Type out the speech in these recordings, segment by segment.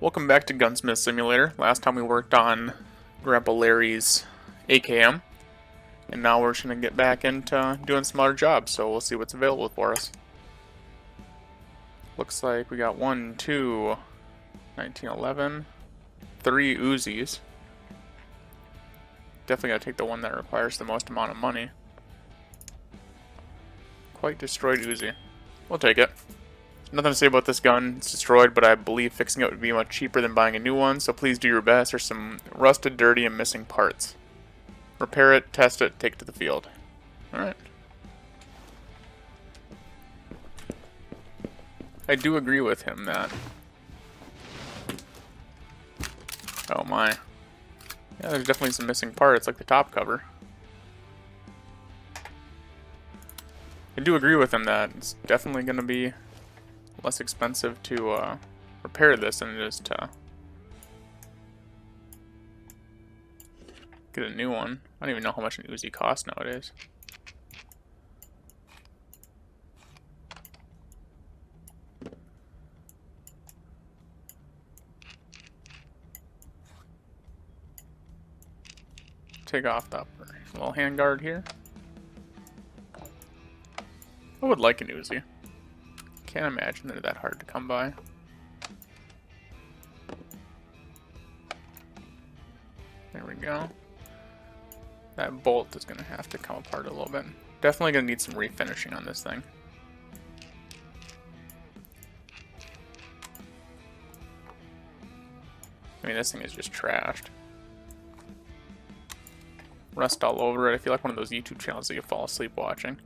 Welcome back to Gunsmith Simulator. Last time we worked on Grandpa Larry's AKM, and now we're just going to get back into doing some other jobs, so we'll see what's available for us. Looks like we got 1, 2, 1911, 3 Uzis. Definitely got to take the one that requires the most amount of money. Quite destroyed Uzi. We'll take it. Nothing to say about this gun, it's destroyed, but I believe fixing it would be much cheaper than buying a new one, so please do your best. There's some rusted, dirty, and missing parts. Repair it, test it, take it to the field. Alright. I do agree with him that... Oh my. Yeah, there's definitely some missing parts, like the top cover. I do agree with him that it's definitely going to be less expensive to repair this than it is to get a new one. I don't even know how much an Uzi costs nowadays. Take off the upper little handguard here. I would like an Uzi. Can't imagine they're that hard to come by. There we go. That bolt is going to have to come apart a little bit. Definitely going to need some refinishing on this thing. I mean, this thing is just trashed. Rust all over it. I feel like one of those YouTube channels that you fall asleep watching.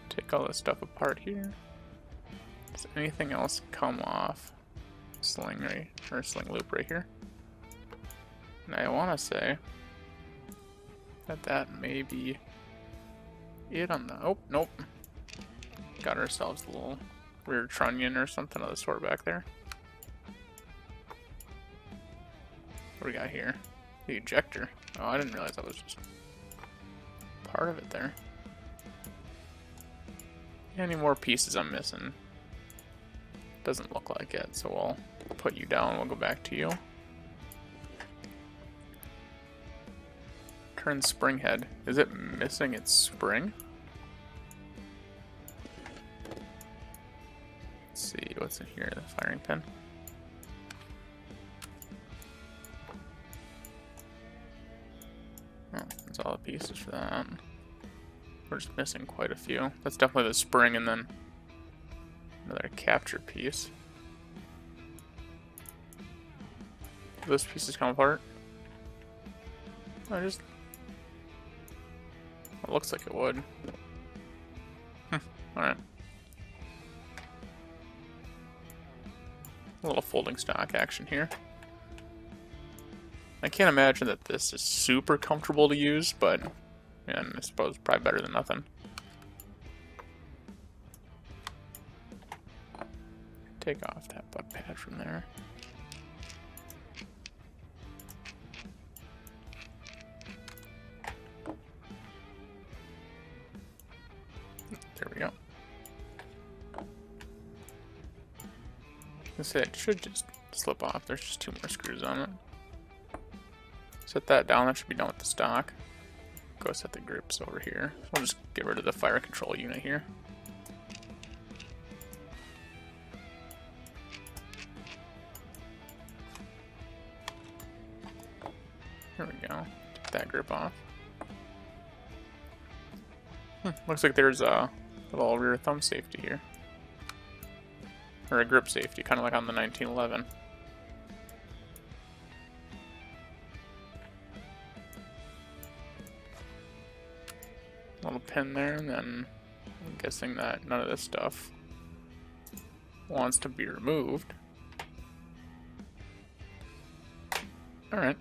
Take all this stuff apart here. Does anything else come off? Sling right, or sling loop right here. And I want to say that that may be it on the... Oh, nope. Got ourselves a little rear trunnion or something of the sort back there. What do we got here? The ejector. Oh, I didn't realize that was just part of it there. Any more pieces I'm missing? Doesn't look like it, so we'll put you down. We'll go back to you. Turn spring head. Is it missing its spring? Let's see, what's in here? The firing pin. Oh, that's all the pieces for that. We're just missing quite a few. That's definitely the spring, and then another capture piece. Do those pieces come apart? I just... It looks like it would. Alright. A little folding stock action here. I can't imagine that this is super comfortable to use, but... And I suppose probably better than nothing. Take off that butt pad from there. There we go. I say it should just slip off. There's just 2 more screws on it. Set that down. That should be done with the stock. Go set the grips over here. We'll just get rid of the fire control unit here. There we go. Take that grip off. Looks like there's a little rear thumb safety here. Or a grip safety, kind of like on the 1911. Little pin there, and then I'm guessing that none of this stuff wants to be removed. Alright.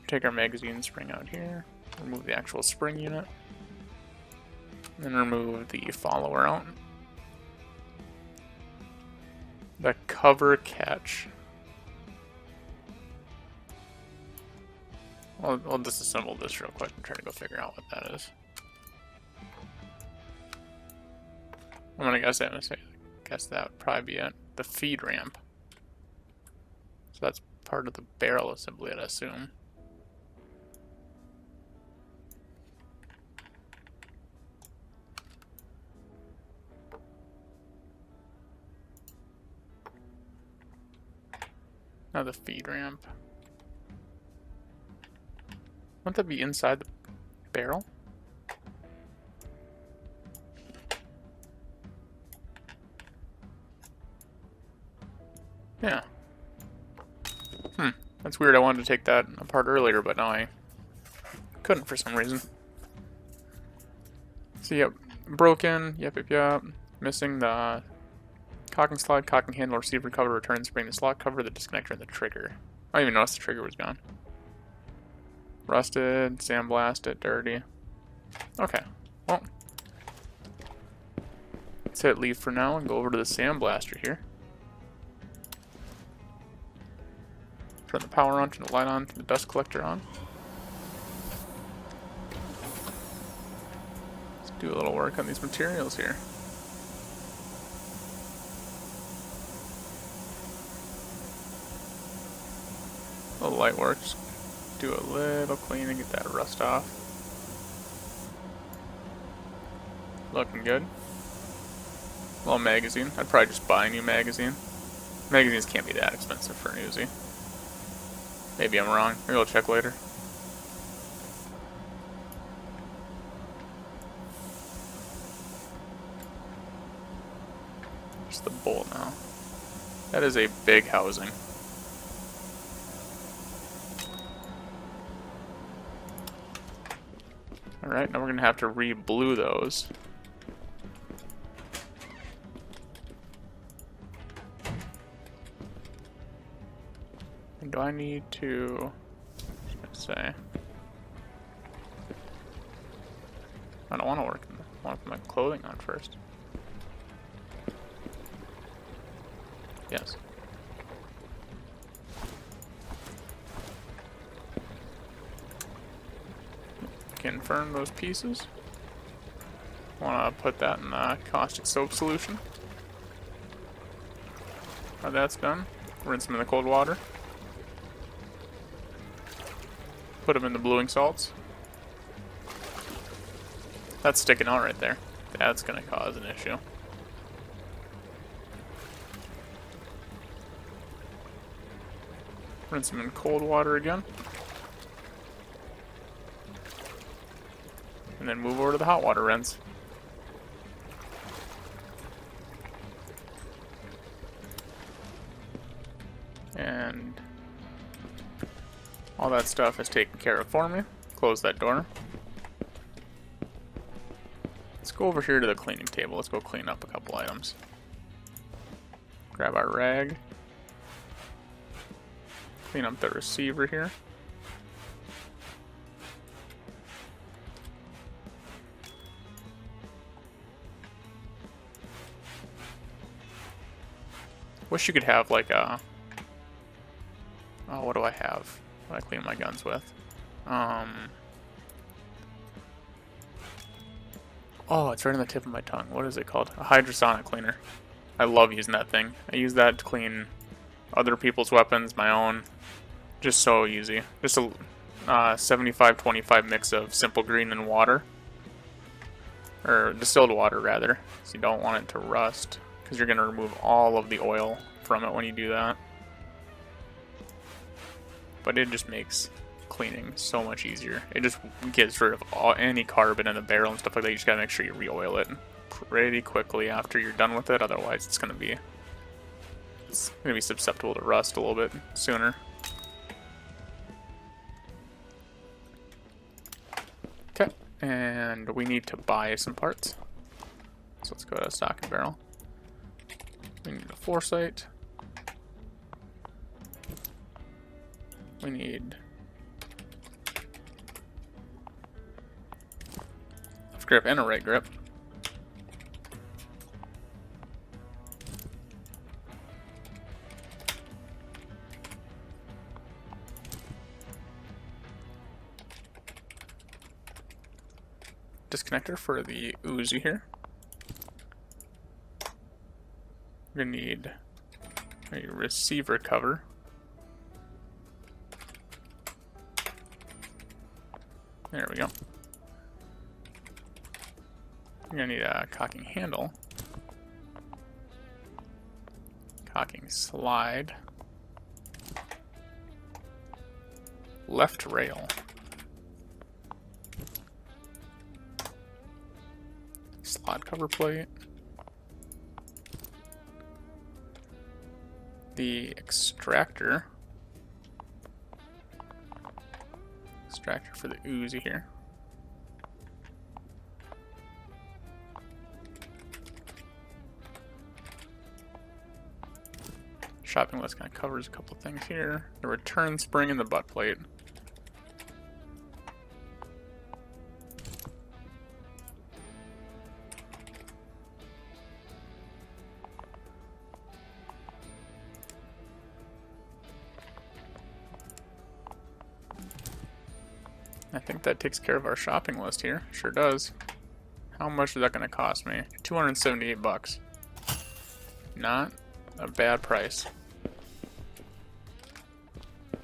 Take our magazine spring out here, remove the actual spring unit, and then remove the follower out. The cover catch. I'll disassemble this real quick and try to go figure out what that is. I'm gonna guess that. Guess that would probably be it. The feed ramp. So that's part of the barrel assembly, I'd assume. Now the feed ramp. Wouldn't that be inside the barrel? Yeah. That's weird. I wanted to take that apart earlier, but now I couldn't for some reason. So yep, broken. Yep. Missing the cocking slide, cocking handle, receiver cover, return spring, the slot cover, the disconnector, and the trigger. I didn't even notice the trigger was gone. Rusted, sandblasted, dirty. Okay, well. Let's hit leave for now and go over to the sandblaster here. Turn the power on, turn the light on, turn the dust collector on. Let's do a little work on these materials here. A little light work, just do a little cleaning, get that rust off. Looking good. Little magazine. I'd probably just buy a new magazine. Magazines can't be that expensive for an UZI. Maybe I'm wrong. Maybe I'll check later. Just the bolt now. That is a big housing. Alright, now we're going to have to re-blue those. And do I need to... say... I don't want to work. I want to put my clothing on first. Yes. Confirm those pieces. Want to put that in the caustic soap solution. Now that's done, rinse them in the cold water. Put them in the bluing salts. That's sticking out right there. That's going to cause an issue. Rinse them in cold water again. And then move over to the hot water rinse. And all that stuff is taken care of for me. Close that door. Let's go over here to the cleaning table. Let's go clean up a couple items. Grab our rag. Clean up the receiver here. Wish you could have like a... Oh, what do I have? What do I clean my guns with? Oh, it's right on the tip of my tongue. What is it called? A hydrosonic cleaner. I love using that thing. I use that to clean other people's weapons, my own. Just so easy. Just a 75-25 mix of simple green and water. Or distilled water, rather. So you don't want it to rust, because you're going to remove all of the oil from it when you do that. But it just makes cleaning so much easier. It just gets rid of any carbon in the barrel and stuff like that. You just gotta make sure you re-oil it pretty quickly after you're done with it. Otherwise, it's gonna be susceptible to rust a little bit sooner. Okay, and we need to buy some parts. So let's go to stock and barrel. We need a foresight. We need left grip and a right grip. Disconnector for the UZI here. We're gonna need a receiver cover. There we go. We're gonna need a cocking handle. Cocking slide. Left rail. Slot cover plate. The extractor. Extractor for the UZI here. Shopping list kind of covers a couple things here. The return spring and the butt plate. I think that takes care of our shopping list here. Sure does. How much is that going to cost me? 278 bucks. Not a bad price.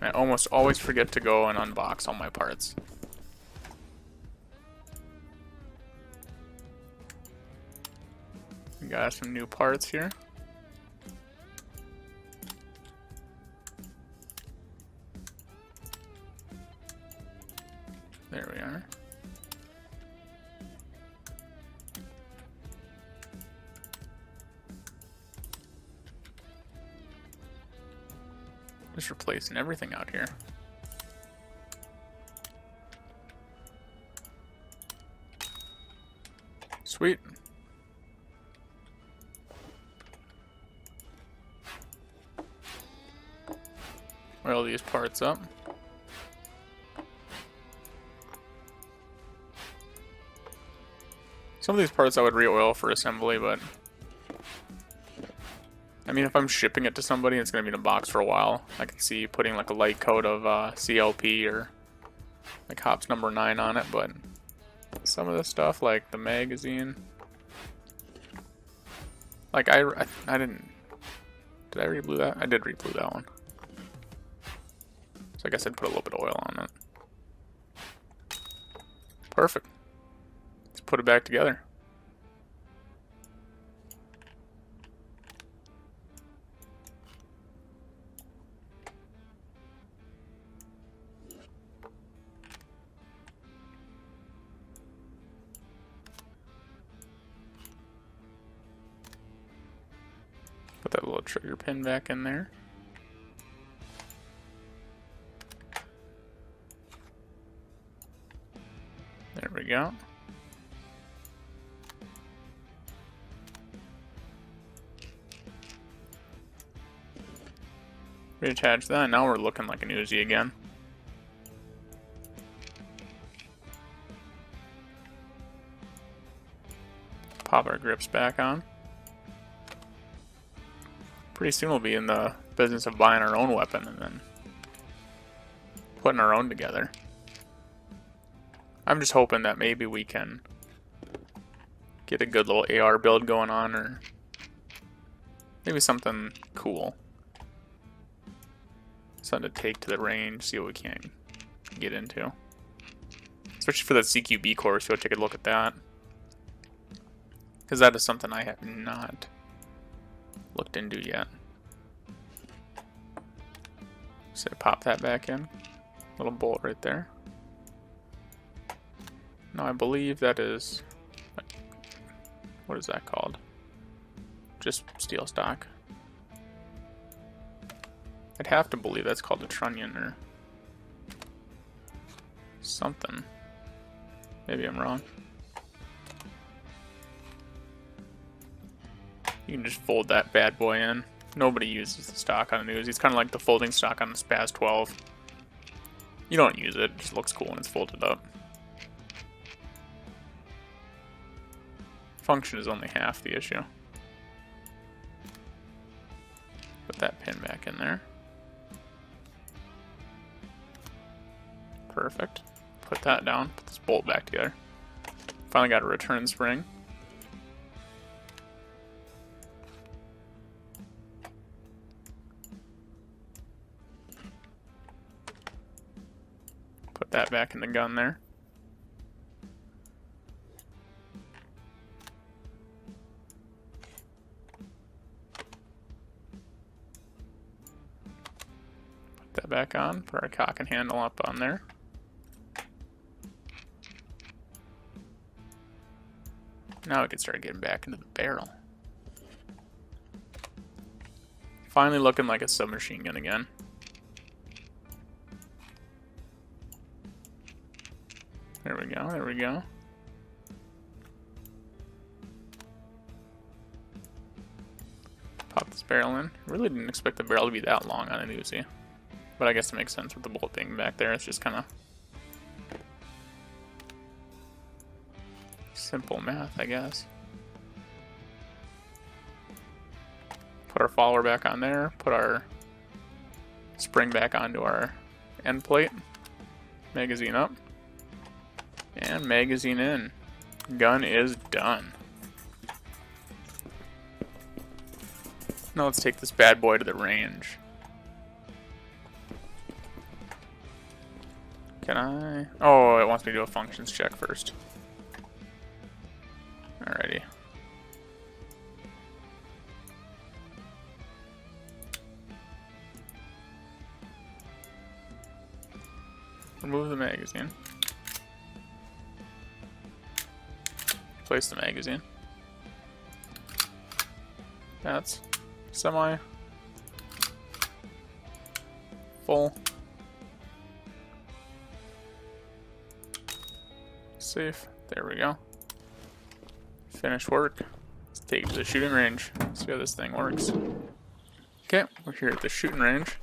I almost always forget to go and unbox all my parts. We got some new parts here. There we are. Just replacing everything out here. Sweet. Oil these parts up. Some of these parts I would re-oil for assembly, but I mean, if I'm shipping it to somebody, it's going to be in a box for a while. I can see putting like a light coat of CLP or like hops number 9 on it, but some of the stuff like the magazine, like I didn't, did I re-blue that? I did re-blue that one. So I guess I'd put a little bit of oil on it. Perfect. Let's put it back together. Put that little trigger pin back in there. There we go. Reattach that. Now we're looking like an UZI again. Pop our grips back on. Pretty soon we'll be in the business of buying our own weapon and then putting our own together. I'm just hoping that maybe we can get a good little AR build going on, or maybe something cool. Something to take to the range, see what we can get into. Especially for that CQB course, we'll take a look at that. Because that is something I have not looked into yet. So pop that back in. Little bolt right there. Now I believe that is, what is that called? Just steel stock. I'd have to believe that's called a trunnion or something. Maybe I'm wrong. You can just fold that bad boy in. Nobody uses the stock on a Uzi. It's kind of like the folding stock on the Spaz 12. You don't use it, it just looks cool when it's folded up. Function is only half the issue. Put that pin back in there. Perfect. Put that down. Put this bolt back together. Finally got a return spring. Put that back in the gun there. Put that back on. Put our cock and handle up on there. Now we can start getting back into the barrel. Finally looking like a submachine gun again. There we go, there we go. Pop this barrel in. Really didn't expect the barrel to be that long on an UZI. But I guess it makes sense with the bullet being back there. It's just kind of simple math, I guess. Put our follower back on there. Put our spring back onto our end plate. Magazine up. And magazine in. Gun is done. Now let's take this bad boy to the range. Can I? Oh, it wants me to do a functions check first. Alrighty. Remove the magazine. Place the magazine. That's semi full. Safe. There we go. Finish work. Let's take it to the shooting range. See how this thing works. Okay, we're here at the shooting range.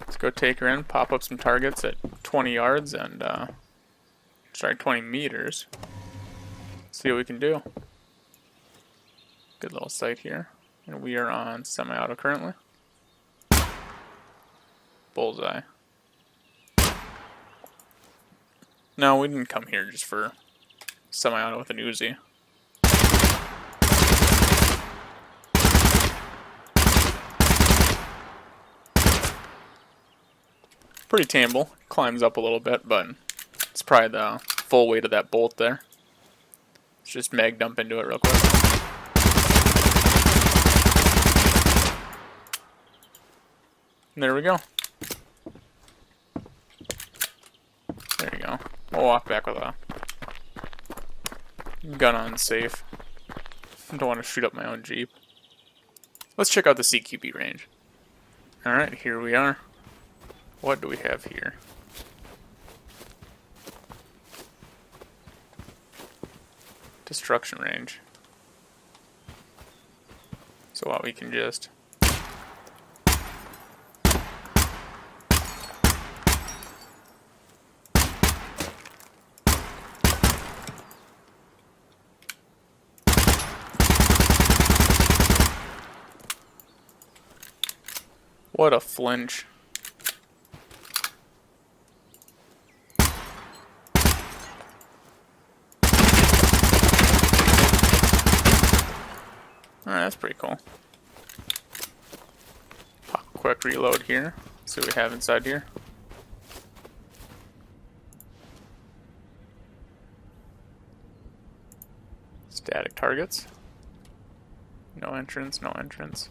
Let's go take her in, pop up some targets at 20 yards and, sorry, 20 meters. See what we can do. Good little sight here. And we are on semi-auto currently. Bullseye. No, we didn't come here just for semi-auto with an UZI. Pretty tameable. Climbs up a little bit, but it's probably the full weight of that bolt there. Let's just mag dump into it real quick. And there we go. There you go. We'll walk back with a gun on safe. I don't want to shoot up my own Jeep. Let's check out the CQB range. Alright, here we are. What do we have here? Destruction range. So what we can just what a flinch. Alright, that's pretty cool. Pop a quick reload here. See what we have inside here. Static targets. No entrance, no entrance.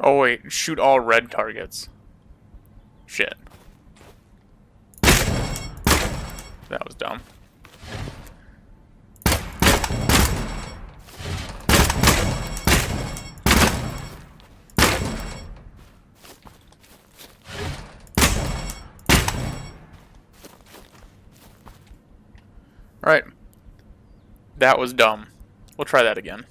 Oh wait, shoot all red targets. Shit. That was dumb. Alright. That was dumb. We'll try that again.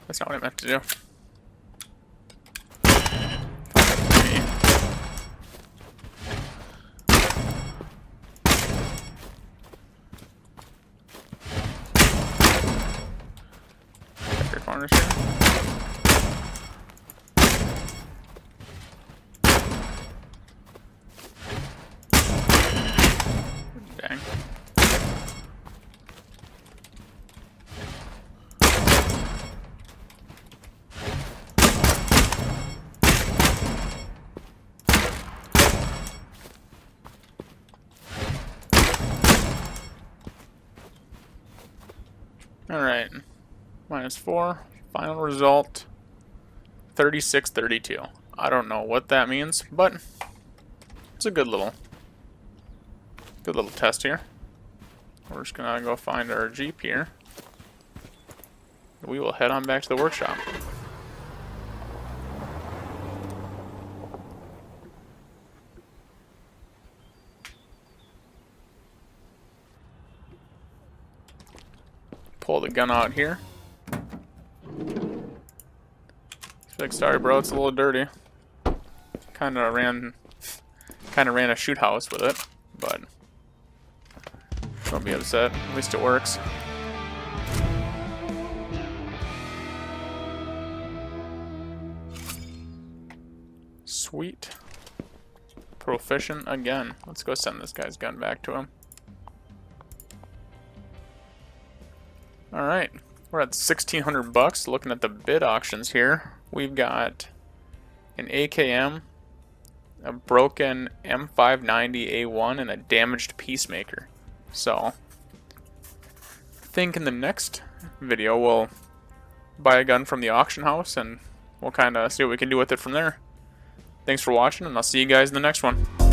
That's not what I meant to do. Check your corners here. Dang. Alright, -4, final result, 36-32. I don't know what that means, but it's a good little test here. We're just gonna go find our Jeep here. We will head on back to the workshop. Pull the gun out here. Like, sorry bro, it's a little dirty. Kinda ran a shoot house with it, but don't be upset, at least it works. Sweet. Proficient again. Let's go send this guy's gun back to him. Alright, we're at 1,600 bucks. Looking at the bid auctions here, we've got an AKM, a broken M590A1, and a damaged Peacemaker. So, I think in the next video we'll buy a gun from the auction house and we'll kind of see what we can do with it from there. Thanks for watching, and I'll see you guys in the next one.